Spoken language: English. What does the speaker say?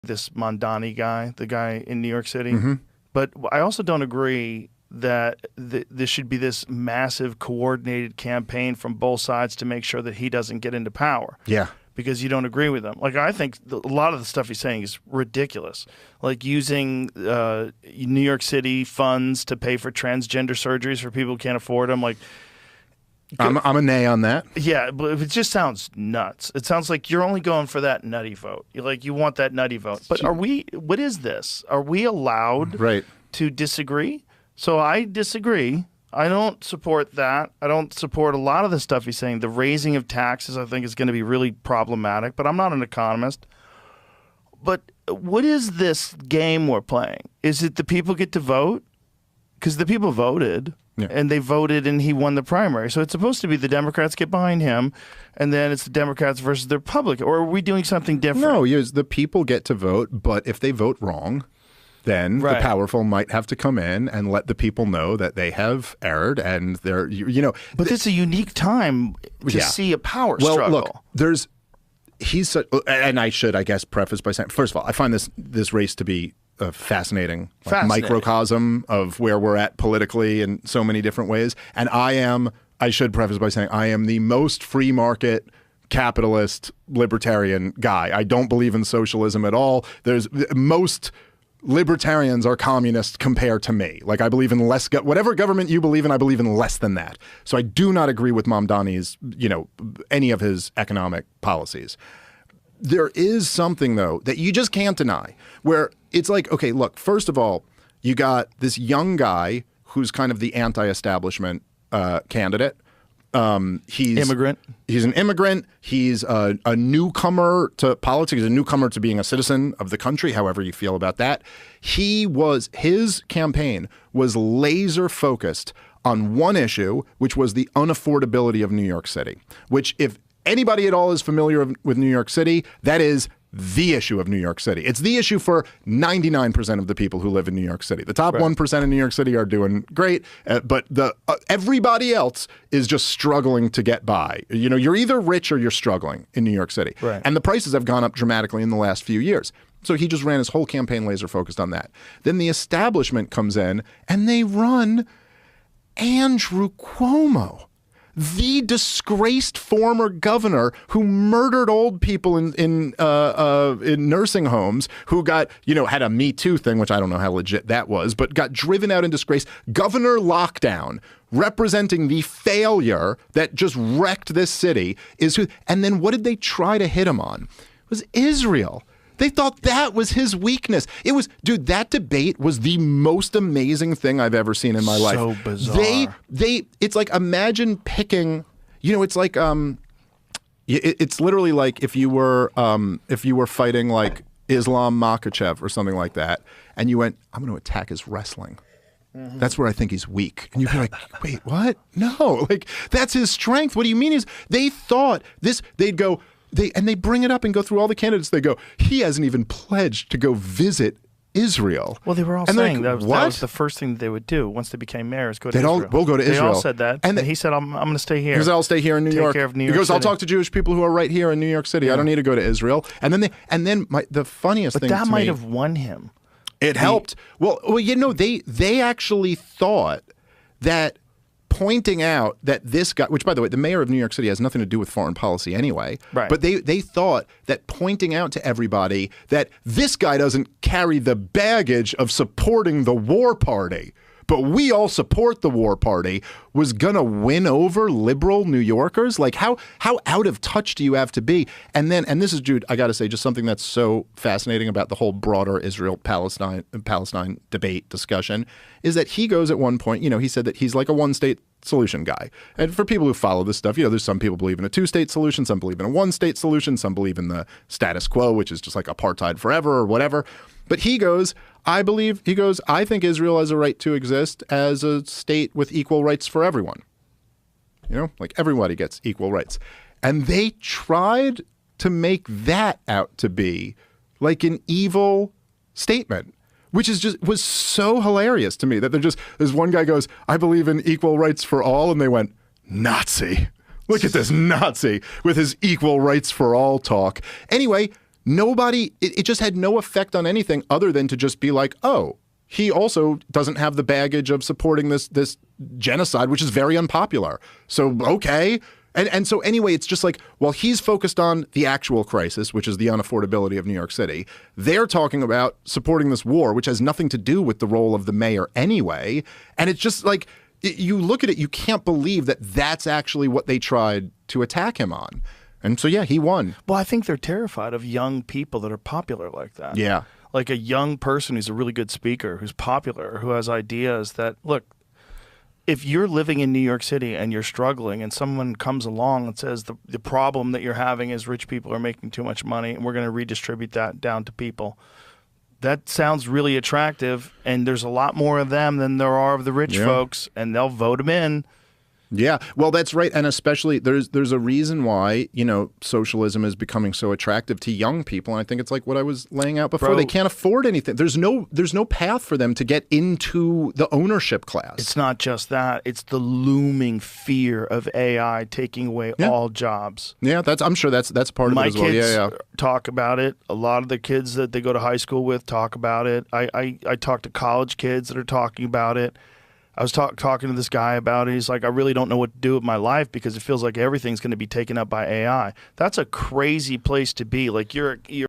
this Mamdani guy, the guy in New York City. Mm-hmm. But I also don't agree that this should be this massive coordinated campaign from both sides to make sure that he doesn't get into power. Yeah. Because you don't agree with him. Like, I think a lot of the stuff he's saying is ridiculous. Like using New York City funds to pay for transgender surgeries for people who can't afford them. Like, I'm a nay on that. yeah, but it just sounds nuts. It sounds like you're only going for that nutty vote. You want that nutty vote. But what is this? Are we allowed to disagree? So I disagree. I don't support that. I don't support a lot of the stuff he's saying. The raising of taxes, I think, is going to be really problematic. But I'm not an economist. But what is this game we're playing? Is it the people get to vote? Because the people voted. Yeah. And they voted and he won the primary. So it's supposed to be the Democrats get behind him and then it's the Democrats versus the Republicans. Or are we doing something different? No, the people get to vote, but if they vote wrong, then the powerful might have to come in and let the people know that they have erred and they're, But it's a unique time to see a power struggle. Well, look, and I should, I guess, preface by saying, first of all, I find this race to be a fascinating microcosm of where we're at politically in so many different ways. And I should preface by saying I am the most free market capitalist libertarian guy. I don't believe in socialism at all. Most libertarians are communists compared to me. Like, I believe in less, whatever government you believe in, I believe in less than that. So I do not agree with Mamdani's, any of his economic policies. There is something, though, that you just can't deny, where it's like, okay, look, first of all, you got this young guy who's kind of the anti-establishment candidate. He's immigrant. He's an immigrant. He's a newcomer to politics. He's a newcomer to being a citizen of the country, however you feel about that. His campaign was laser focused on one issue, which was the unaffordability of New York City, which, if anybody at all is familiar with New York City, that is the issue of New York City. It's the issue for 99% of the people who live in New York City. The top 1% in New York City are doing great, but everybody else is just struggling to get by. You're either rich or you're struggling in New York City. Right. And the prices have gone up dramatically in the last few years. So he just ran his whole campaign laser focused on that. Then the establishment comes in and they run Andrew Cuomo, the disgraced former governor who murdered old people in nursing homes, who got, had a Me Too thing, which I don't know how legit that was, but got driven out in disgrace. Governor Lockdown, representing the failure that just wrecked this city, is who. And then what did they try to hit him on? It was Israel. They thought that was his weakness. It was, dude, that debate was the most amazing thing I've ever seen in my life. So bizarre. It's like, imagine picking, it's like, it's literally like if you were fighting like Islam Makhachev or something like that, and you went, I'm going to attack his wrestling. Mm-hmm. That's where I think he's weak. And you'd be like, wait, what? No, like, that's his strength. What do you mean? They thought this, they'd go, they bring it up and go through all the candidates. They go, he hasn't even pledged to go visit Israel. Well, they were all saying that was the first thing that they would do once they became mayors. Go to Israel. We'll go to Israel. They all said that, and he said, "I'm going to stay here." He goes, "I'll stay here in New York." Take care of New York He goes, City. "I'll talk to Jewish people who are right here in New York City. I don't need to go to Israel." And then the funniest thing, but that might have won him. It helped. Well, they actually thought that pointing out that this guy, which, by the way, the mayor of New York City has nothing to do with foreign policy anyway, right. But they thought that pointing out to everybody that this guy doesn't carry the baggage of supporting the war party, but we all support the war party, was going to win over liberal New Yorkers. Like, how out of touch do you have to be? And this is, Jude, I got to say, just something that's so fascinating about the whole broader Israel-Palestine debate discussion is that he goes at one point, he said that he's like a one-state solution guy. And for people who follow this stuff, there's some people believe in a two-state solution, some believe in a one-state solution, some believe in the status quo, which is just like apartheid forever or whatever. But he goes, I think Israel has a right to exist as a state with equal rights for everyone. Like everybody gets equal rights. And they tried to make that out to be like an evil statement, which was so hilarious to me that there's one guy goes, I believe in equal rights for all. And they went, Nazi. Look at this Nazi with his equal rights for all talk. Anyway, nobody, it just had no effect on anything other than to just be like, oh, he also doesn't have the baggage of supporting this genocide, which is very unpopular. So, okay. And so anyway, it's just like, while he's focused on the actual crisis, which is the unaffordability of New York City, they're talking about supporting this war, which has nothing to do with the role of the mayor anyway. And it's just like, you look at it, you can't believe that that's actually what they tried to attack him on. And so, yeah, he won. Well, I think they're terrified of young people that are popular like that. Yeah. Like a young person who's a really good speaker, who's popular, who has ideas that, look, if you're living in New York City and you're struggling and someone comes along and says the problem that you're having is rich people are making too much money and we're going to redistribute that down to people, that sounds really attractive, and there's a lot more of them than there are of the rich folks, and they'll vote them in. Yeah, well, that's right. And especially there's a reason why, socialism is becoming so attractive to young people. And I think it's like what I was laying out before. They can't afford anything. There's no path for them to get into the ownership class. It's not just that. It's the looming fear of AI taking away all jobs. Yeah, I'm sure that's part of it as well. My kids talk about it. A lot of the kids that they go to high school with talk about it. I talk to college kids that are talking about it. I was talking to this guy about it. He's like, I really don't know what to do with my life because it feels like everything's going to be taken up by AI. That's a crazy place to be. Like you're